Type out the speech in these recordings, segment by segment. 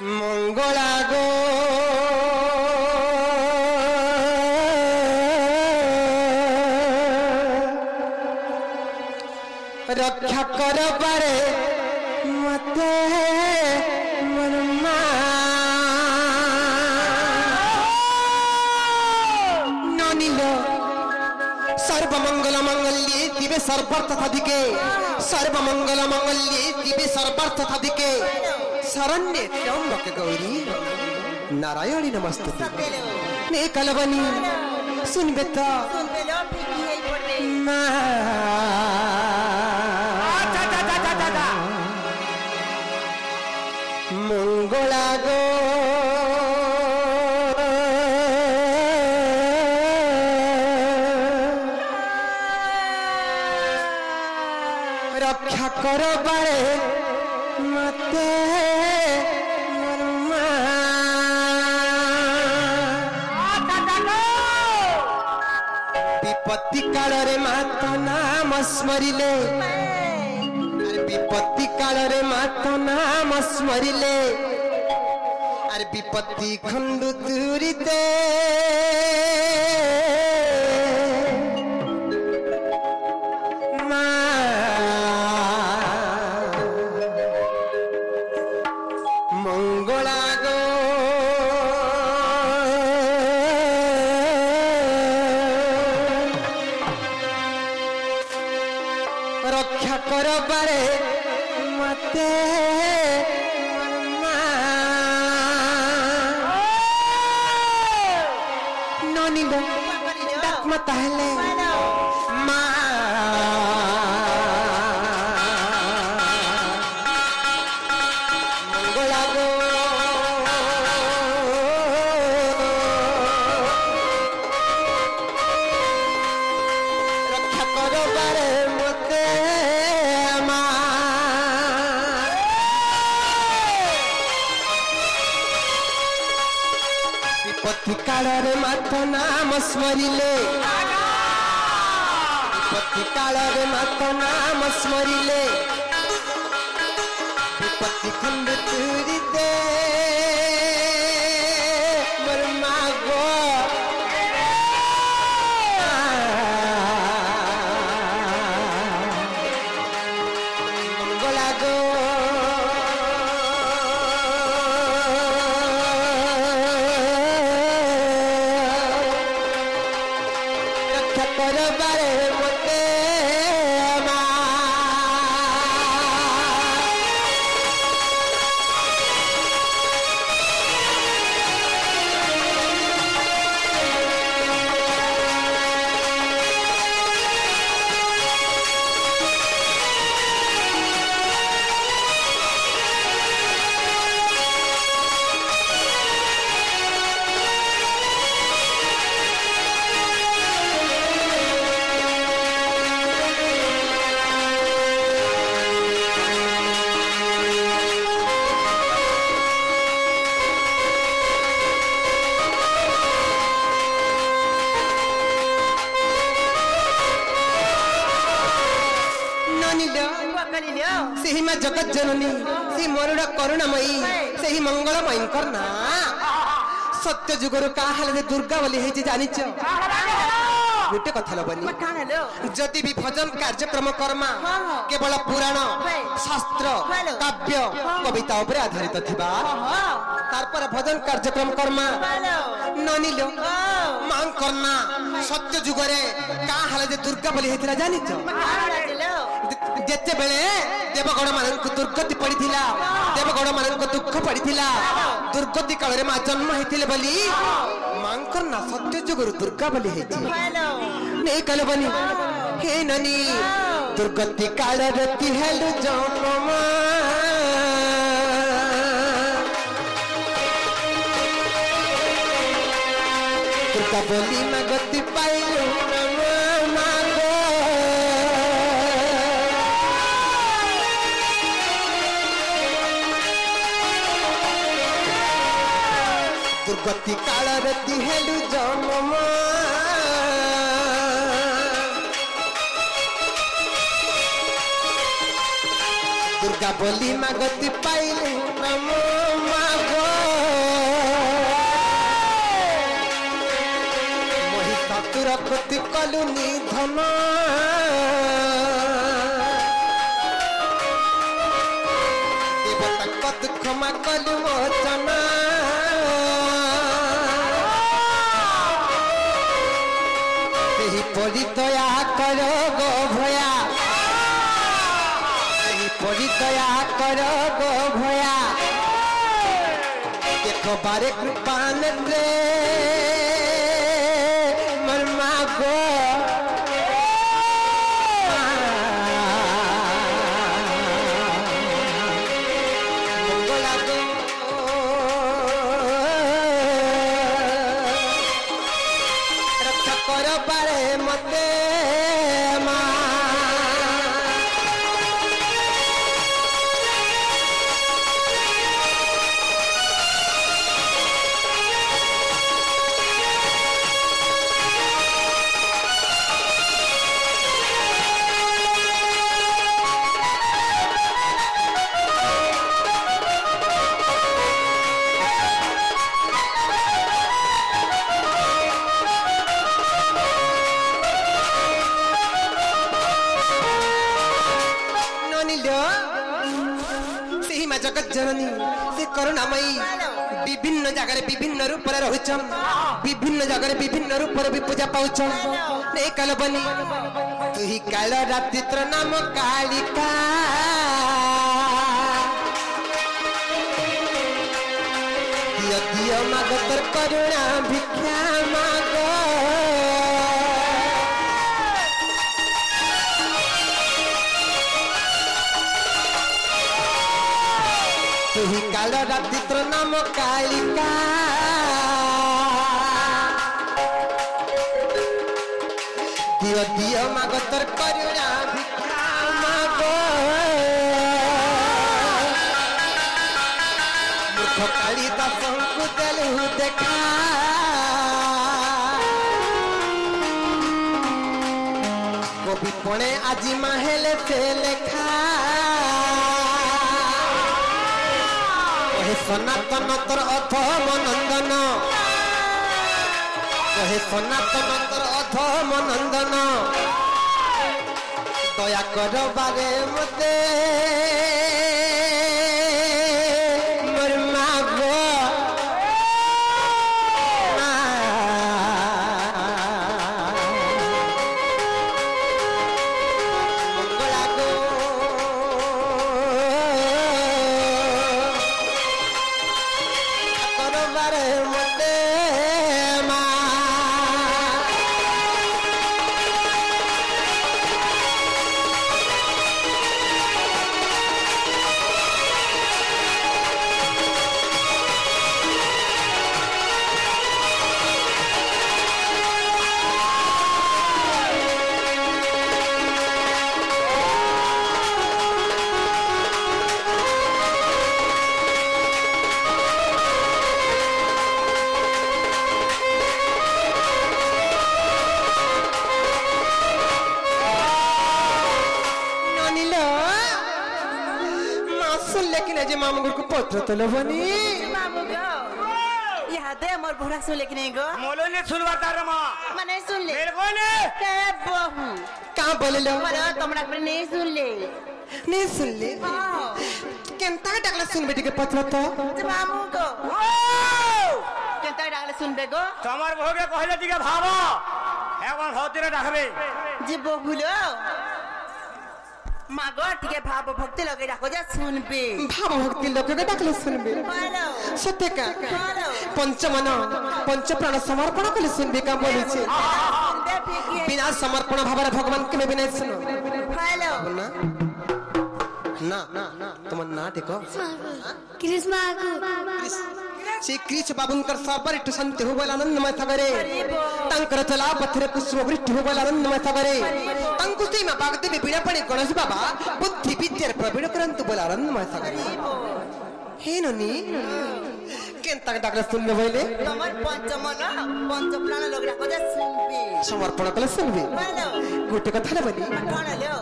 मंगला गो रक्षा कर बारे मते मनमा ननिलो सर्वमंगल मंगल्ये दिवे सर्वार्थ साधिके सर्वमंगल मंगल्ये दिवे सर्वार्थ साधिके शरण्ये त्र्यंबके गौरी नारायणी नमस्ते ने कलबनी सुनबे तो मंगला गो रक्षा कर बारे मते विपत्ति काल रे माता नाम स्मरिले विपत्ति काल रे माता नाम स्मरिले अरे विपत्ति खंडु दूरिते मंगला गो रक्षा कर बारे मते ननी डाक मत हेले मंगला गो रक्षा कर बारे मते विपत्ति काल रे माता नाम स्मरिले विपत्ति काल रे माता नाम स्मरिले विपत्ति खंड तुरिते मरमा गो मंगला गो कर बारे मते से माँ जगत जननी से मरुड़ करुणामयी से ही मंगलमयी करना सत्य जुगर का हाल दुर्गा बोली है जानिच गोटे कथा लबनी जदि भी भजन कार्यक्रम कर्मा केवल पुराण शास्त्र काव्य कविता उपरे आधारित थिबा तारपर भजन कार्यक्रम कर्मा ननिलो मां करना सत्य जुगरे का हाल दुर्गा बोली है जानिच जेते बेले देवगण मान दुर्गति पड़ीला देवगण मान दुख पड़ीला दुर्गति काल रे मां जन्म होते बोली मांकर ना सत्य जुगुरु दुर्गा बोली है कलबनी हे ननी दुर्गति काल रति हेलु जन्म दुर्गा बोली मैं गति पाइलु दुर्गति काल रति हेलु जन्म दुर्गा बोली मागती पाइलु नमो मागो ପତି କଲୁ ନିଧନ ଦେବତାଙ୍କ ଦୁଃଖ ମା କଲୁ ମୋଚନ ସେହିପରି ଦୟା କର ଗୋ ଭୟା ସେହିପରି ଦୟା କର ଗୋ ଭୟା बारे कृपान रे मरमा गो मंगला गो रक्षा कर बारे मते जगत जननी से करुणामयी विभिन्न जगह विभिन्न रूप रहुचन विभिन्न जगह विभिन्न रूप भी पूजा पाउचन नहीं काल बनी तु ही काल रात्रित्र नाम कालिका दियो दियो माग तोर करुणा भिक्षा माग तुही काल रात्रित्र नाम कालिका दियो दियो माग तोर करुणा भिक्षा माग मूर्ख कालिदासंकु देलु देखा कवि पणे आजी माहेले से लेखा सनातन तोर अधम नंदन कहे सनातन तोर अधम नंदन दया कर बारे मते मरमा गो मंगला गो मामू को पत्र तो लबनी मामू गो यहाँ दे मोर बुढ़ा सुन लेकिन गो मोलो ने सुनवा तार मां मने सुन ले मेरे को ने के बहू कहां बोले लो मरे तुमरा पर नहीं सुन ले हां केनता डाकला सुन बेटी के पत्र तो मामू गो केनता डाकला सुन बे गो तमर भोगे कहले दिके भाबो हे कोन भौतीरे डाकबे जी बहूलो मागो टिके भाव भक्ति लगे राखो जा सुनबे भाव भक्ति लगे डाकले सुनबे हेलो सत्य का पंचमन पंच प्राण समर्पण कले सुनबे का बोली छे बिना समर्पण भावरे भगवान के बिना सुनो हेलो ना ना ना तुम ना टेको कृष्णा श्री कृष्ण बाबुंकर साबर शांति हो बोला आनंदमय थगरे तंकर चला पत्थर कुसुम वृष्टि हो बोला आनंदमय थगरे तंकुसी में बागदेवी बिना पणी गणेश बाबा बुद्धि विद्यार प्रवीण करंतु बोला आनंदमय थगरे हे ननी केनता डाकला सुनले बोले तमर पंचमन पंच प्राण लोग राखो जा सुनबे समर्पण कले सुनबे हेलो गोटे कथा बोली कोन लो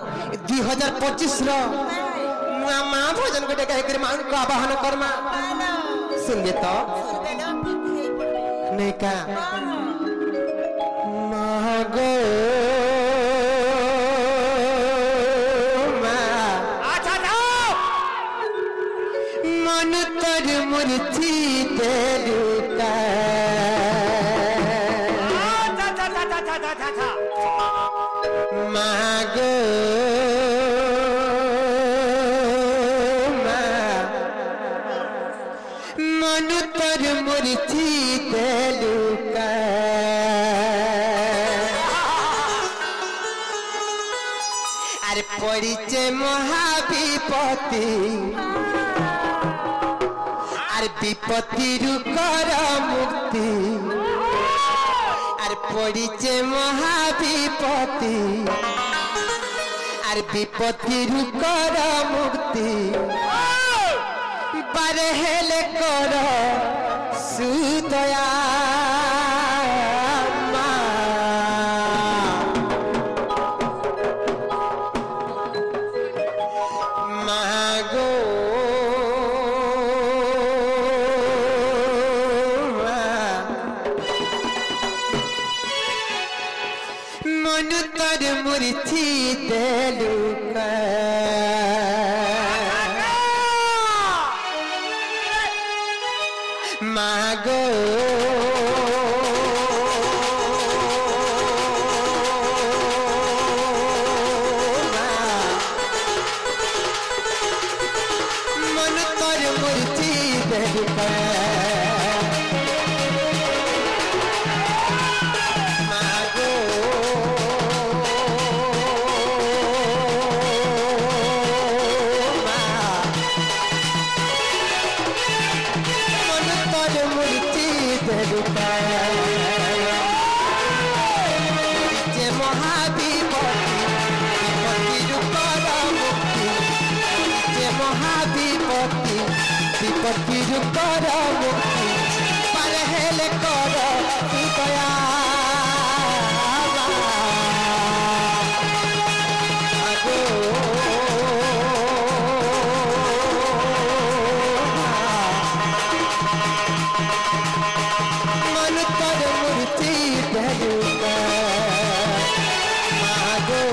2025 रो मां भोजन गोटे कह कर मां को आवाहन करमा सुनबे तो नहीं का মাগো মা আচ্ছা যাও মন তোর মূর্তি দেলুকা আচ্ছা মাগো মা মন তোর মূর্তি দেলুকা আর পড়িছে মহাবিপত্তি আর বিপত্তিরু কর মুক্তি আর পড়িছে মহাবিপত্তি আর বিপত্তিরু কর মুক্তি বারে হেলে কর সুদয়া মা মাগো মন তোর মূর্তি দেলুকা মাগো মন তোর মূর্তি দেলুকা মাগো যে মহাবিপত্তি বিপত্তির কর মুক্তি পারে হেলে কর দয়া আগো মন তোর মূর্তি দেলুকা মাগো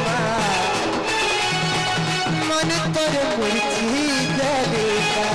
মা মন তোর মূর্তি দেলুকা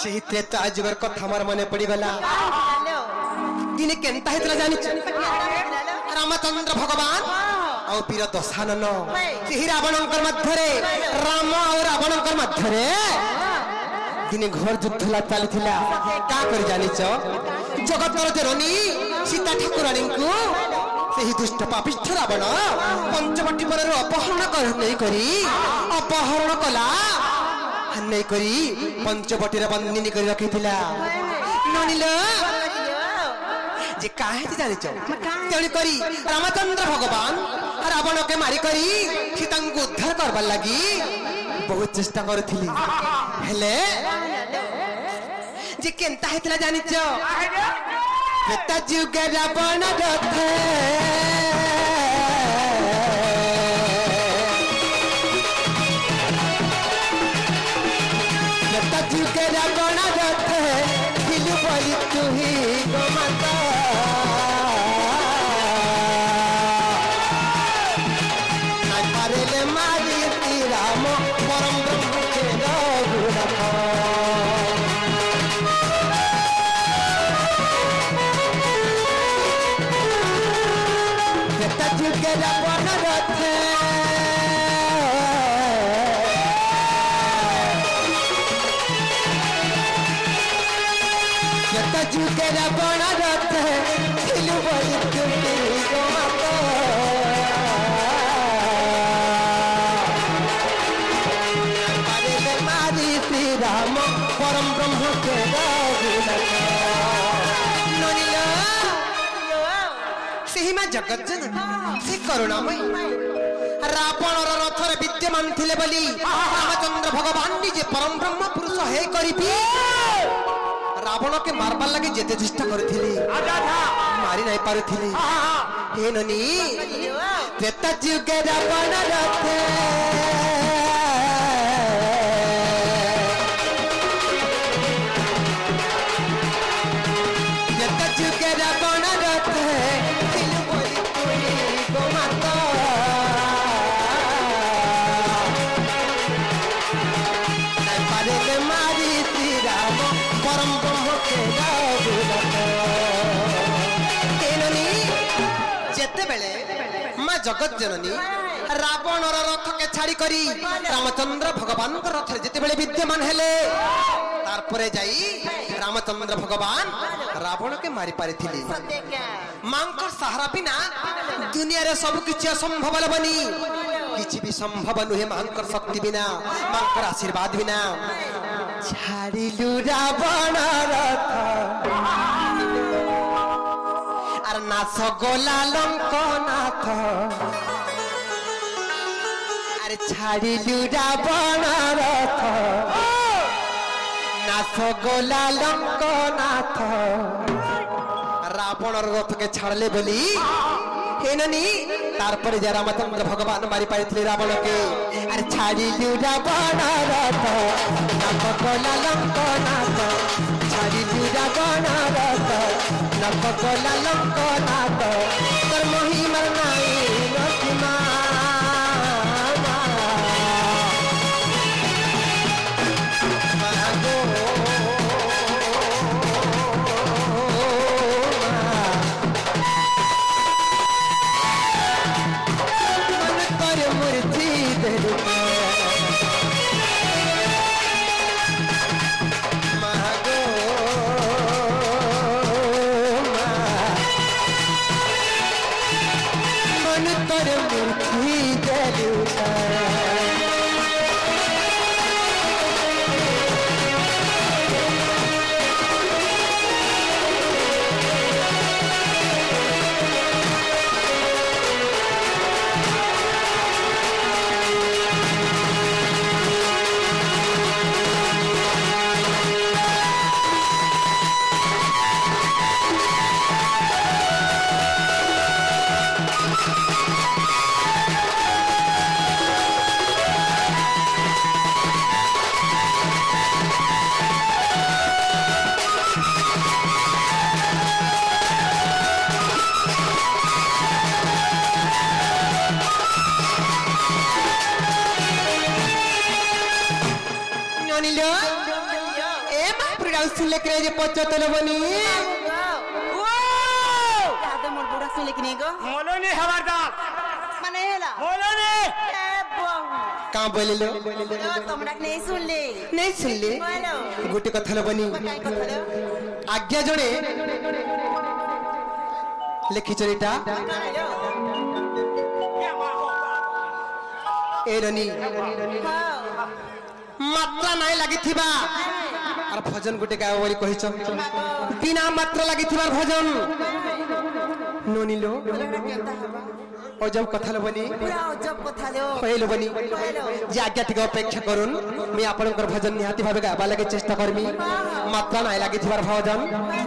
সেই ত্রেতা যুগের কথা আমার মনে পড়িগলা দিনে কেনতা হয়েছিল জানিছ রামচন্দ্র ভগবান ଆଉ ବୀର ଦଶାନନ ସେହି ରାବଣଙ୍କର ମଧ୍ୟରେ ରାମ ଆଉ ରାବଣଙ୍କର ମଧ୍ୟରେ ଦିନେ ଘୋର ଯୁଦ୍ଧ ଚାଲିଥିଲା କା କରି ଜାଣିଛ ଜଗତର ଜନନୀ ସୀତା ଠାକୁରାଣୀଙ୍କୁ ସେହି ଦୁଷ୍ଟ ପାପିଷ୍ଠ ରାବଣ ପଞ୍ଚବଟୀ ବନରୁ ଅପହରଣ କଲା ନେଇ କରି ପଞ୍ଚବଟୀରେ ବନ୍ଦିନୀ କରି ରଖିଥିଲା ନଣିଲ যে কাহিনী জানিছ তেণু করি রামচন্দ্র ভগবান রাবণকে মারি করি সীতাঙ্কু উদ্ধার করবার লাগি বহুত চেষ্টা করুଥିଲି হেলে যে কেনতা হইতলা জানিছ ত্রেতা যুগে রাবণ রথে ত্রেতা যুগে রাবণ রথে ছিলু বলি তুহি গোমাতা जुगे रावण रथ थिलु बोली तुमी गो माता अरे मारी श्री राम परम ब्रह्म के सीमा जगत जननी से करुणामयी रावण रथर विद्यमान थिले बोली रामचंद्र भगवान निजे परम ब्रह्म पुरुष हे करिबी रावण के मारबार लगे जेते चेष्टा करथिले मारी नहीं पारुथिले हे ननी त्रेता जुगे रावण रथ त्रेता जुगे रावण रथ थिलु बोली तुमी गो माता मारी श्री राम परम ब्रह्म के जेते बेले मां जगत जननी रावण रथ के छाड़ी करी रामचंद्र भगवान रथ जेते बेले विद्यमान हेले तारपरे जाई रामचंद्र भगवान रावण के मारी पारिथिले मांकर सहारा बिना दुनिया रे सब किछि असंभव बनी किछि भी संभव नुहे मांकर शक्ति बिना मांकर आशीर्वाद बिना छाड़िलु रावण रथ आर नाथ गोला लंकनाथ अरे छाड़िलु रावण रथ नाथ गोला लंकनाथ रावण रथ के छाड़ले बोली हेननी तारपरे जा रामचंद्र भगवान मारी पाइथिले रावण के अरे छाड़िलु रावण रथ नाथ गोला लंकनाथ छाड़िलु रावण रथ नाथ गोला लंकनाथ तर महिमा नाई नथिमा लेके पचतल बनी आदम मोर बुढ़ा सुन लेकिन गो मोलोनी खबरदार माने हेला मोलोनी ए बहु का बोलिलो तुमरा नहीं सुन ले बोलो गुटी कथल बनी काय कथलो आज्ञा जणे लेखि चरिता एरनी मात्रा नहीं लगी थिबा और भजन गुटे गाय बोली कहिछ बिना मात्रा लगी थिबार भजन नोनिलो अजब कथालो बनी पूरा अजब कथालो कहलो बनी जे आज्ञा टिक अपेक्षा करूँ मैं आपनकर भजन निहाती भाबे गाबा लगे चेष्टा करमी मात्रा नहीं लगी थिबार भजन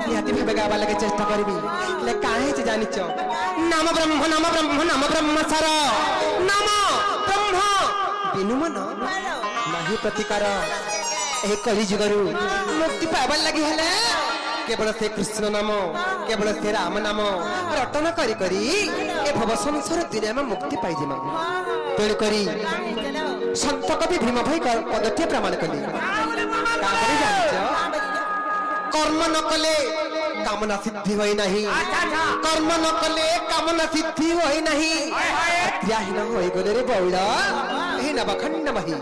निहाती भाबे गाबा लगे चेष्टा करमी ले काहे जे जानिछ नाम ब्रह्म सार नाम ब्रह्म बिनु मन नाही प्रतिकार ए कली जुगरु मुक्ति पाइबार लगी हेले केवल से कृष्ण नाम केवल से राम नाम रटन करी करी ए भव संसार दुनिया में मुक्ति पाई जिमा तेल करी संत कवि भीम भाई पदटे प्रमाण कली काबरे जानिछ कर्म न कले कामना सिद्धि होई नहीं कर्म न कले कामना सिद्धि होई नहीं त्याहीन होई गले रे बौड़ा हे नबखंड मही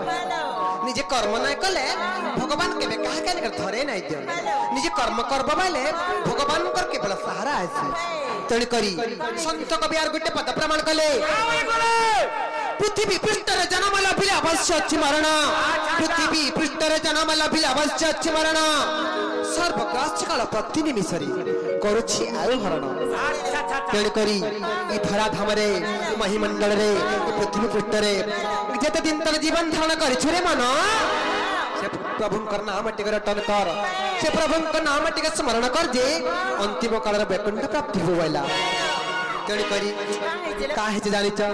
निजे कर्म नाय कले भगवान केबे काहा कान कर धरे नाय दियो निजे कर्म करबो बाले भगवान कर केवल सहारा आसी तणी करी संत कवियार गुटे पद प्रमाण कले पृथ्वी पृष्ठरे जन्म लभिले अवश्य अछि मरण पृथ्वी पृष्ठरे जन्म लभिले अवश्य अछि मरण सर्वग्रास काल प्रति निमिषरी करूछि आयु हरण तणी करी ई धरा धामरे महिमंडल रे पृथ्वी पृष्ठरे जेते दिन तक जीवन धारण करि छुरे मन से प्रभु कर नाम टिक रटन कर से प्रभु कर नाम टिक स्मरण कर जे अंतिम काल रे वैकुंठ प्राप्ति होइला तणी करी काहे जे जानि छ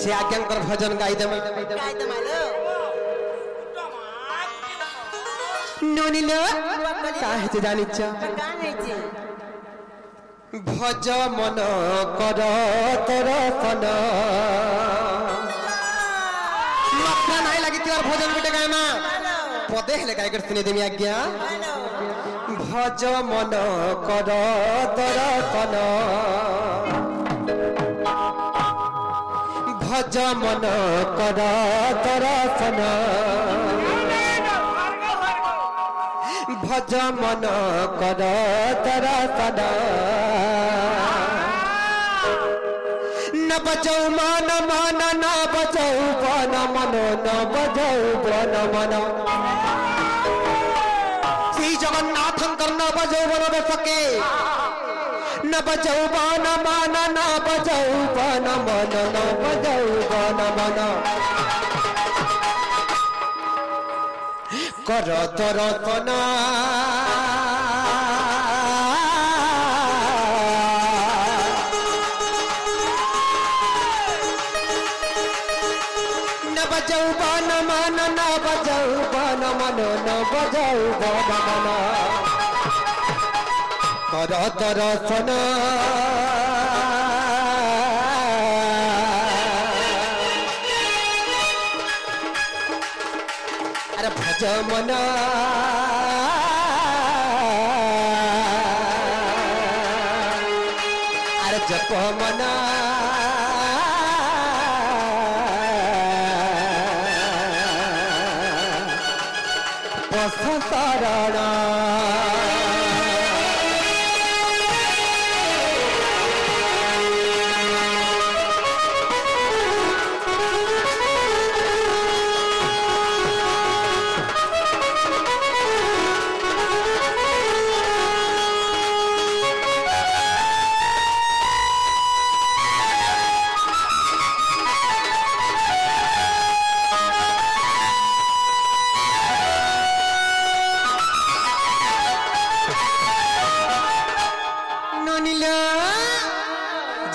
से आज्ञाकर भजन गाई दम नोनिल काहे जे जानि छ भज मन कर तोर फन मक्का नाही लागि तोर भजन गुटे गाना पदे हेले गाय कर सुने देमी आज्ञा भज मन कर तोर फन भज मन कर तोर फन भज मन कर तर तन न बजौ मन मन न बजौ बन मन न बजौ बन मन श्री जगन्नाथ न बजौ बन बसके न बजौ बन मन न बजौ बन मन न बजौ बन मन कर तर तना न बजौ बन मन न बजौ बन मन न बजौ बन मन कर तर तना भज मन अरे जप मन पथ शरण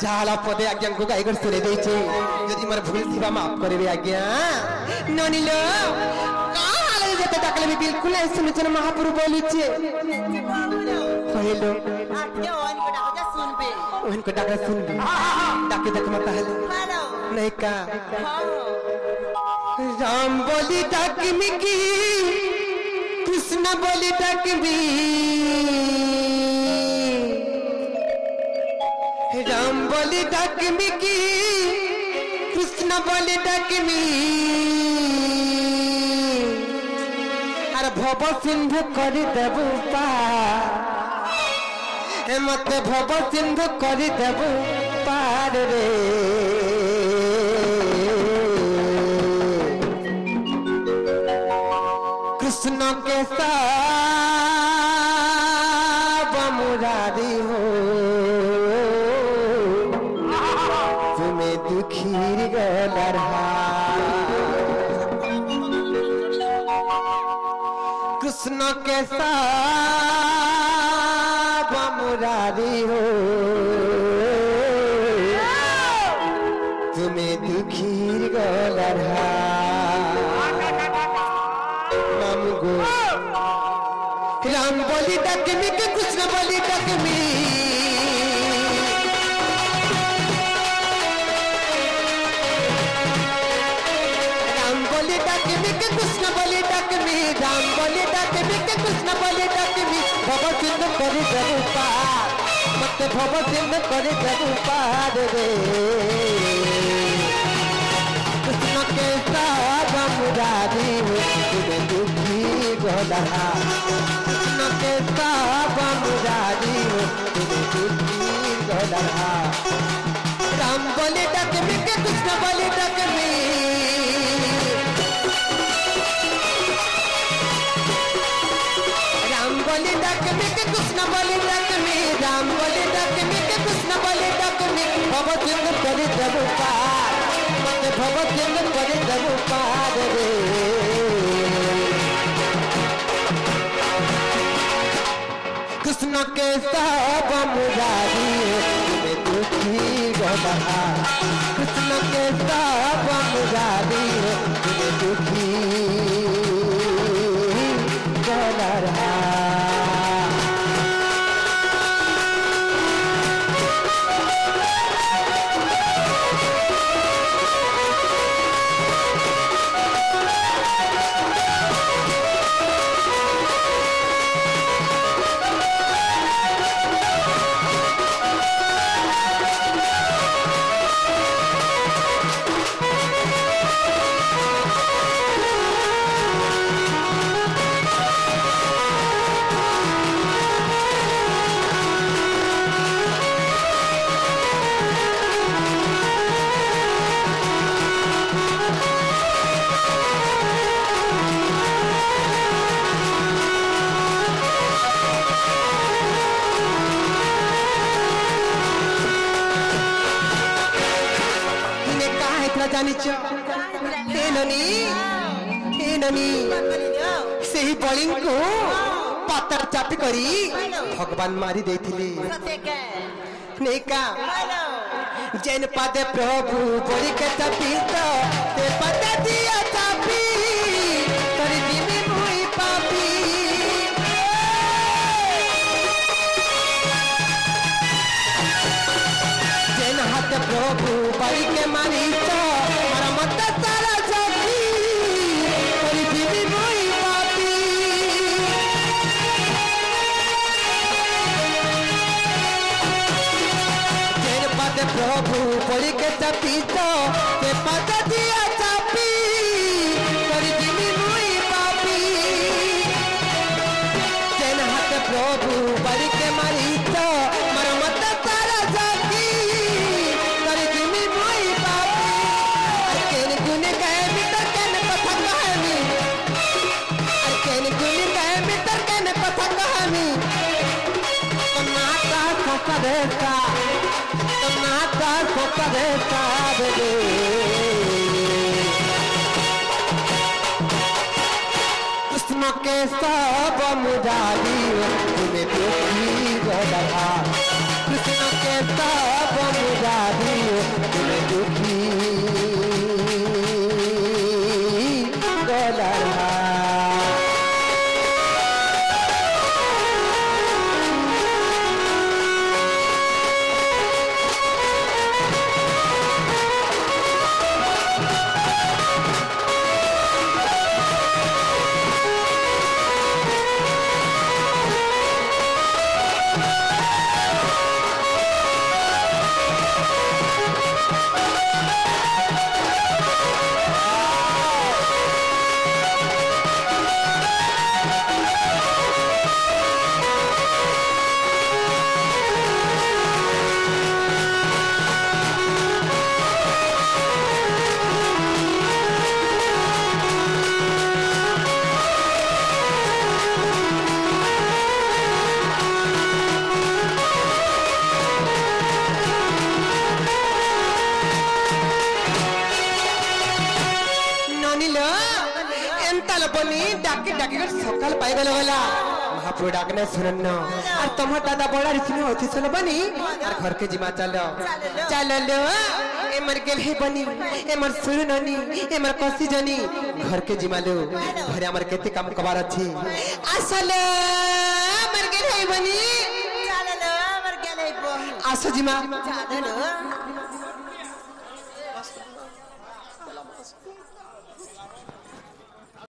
झाला पदे आज्ञा को गाई कर सुने देछे यदि मोर भूल थिबा माफ करबे आज्ञा ननिल का हाले जते डाकले भी बिल्कुल ऐ सुनचन महाप्रभु बोली छे कहलो आज्ञा ओन को डाका सुनबे ओन को डाका सुनबे डाके देख मत हले नहीं का राम बोली डाकमी की कृष्ण बोली डाकमी राम बोली डाकमी की कृष्ण बोली डाकमी अरे भव सिंधु कर देबू पार मत भव सिंधु कर देबू पार रे कृष्ण के साथ मुरारी हो दुखीर गलरहा कृष्ण के साथ मुरारी हो तुम्हें दुखीर गलरहा नाम गो राम बोली डकमी के कृष्ण बोली डकमी कृष्ण बोली डाकमी राम बोली डाकमी के कृष्ण बोली डाकमी भव सिंधु करी देबू पार मत भव सिंधु करी देबू पार रे कृष्ण के साथ मुरारी तुम दुखी गोदहा कृष्ण के सब मुरारी तुम दुखी गोदहा राम बोले डक में के कृष्ण बोले डक में राम बोले डक में के कृष्ण बोले डक में राम बोले डक में के कृष्ण बोले डक में भवचंद्र करे देव पार मत भवचंद्र करे देव पार रे कृष्ण के सब मुरारी तुम्हें दुखी गोदहा कृष्ण के सब मुरारी तुम्हें दुखी गोदहा से बड़ी को पत्थर चापी करी भगवान मारी देथिले नेका जैन पादे प्रभु बड़ी के चापी तो ते पता दिया चापी तरी दिनी मुई पापी जैन हाथ प्रभु बड़ी के मारी तो मारा मत सारा प्रभु पड़ी के चापी तो ते पता दिया चापी करी दिनी मुई पापी जैन हाथ प्रभु पड़ी के मारी तो मर मत तारा जाकी करी दिनी मुई पापी केन गुने गए मित्र केन कथा कहानी केन गुने गए मित्र केन कथा कहानी नाता सका देता नाता सोता देता दे कृष्ण के सब मुरारी तुम्हें दुखी गोदहा कृष्ण के सब मुरारी तुम्हें दुखी गोदहा सकाल पाइगल वाला महाप्रभु डाकने सुनन और तुम दादा बड़ा रिसने होती सुन बनी और घर के जिमा चलो चलो लो एमर गेल हे बनी एमर सुननी एमर कसी जनी घर के जिमा लो घरे हमर केते काम कबार अछि असले एमर गेल हे बनी चलो लो एमर गेल हे बनी आसो जिमा चलो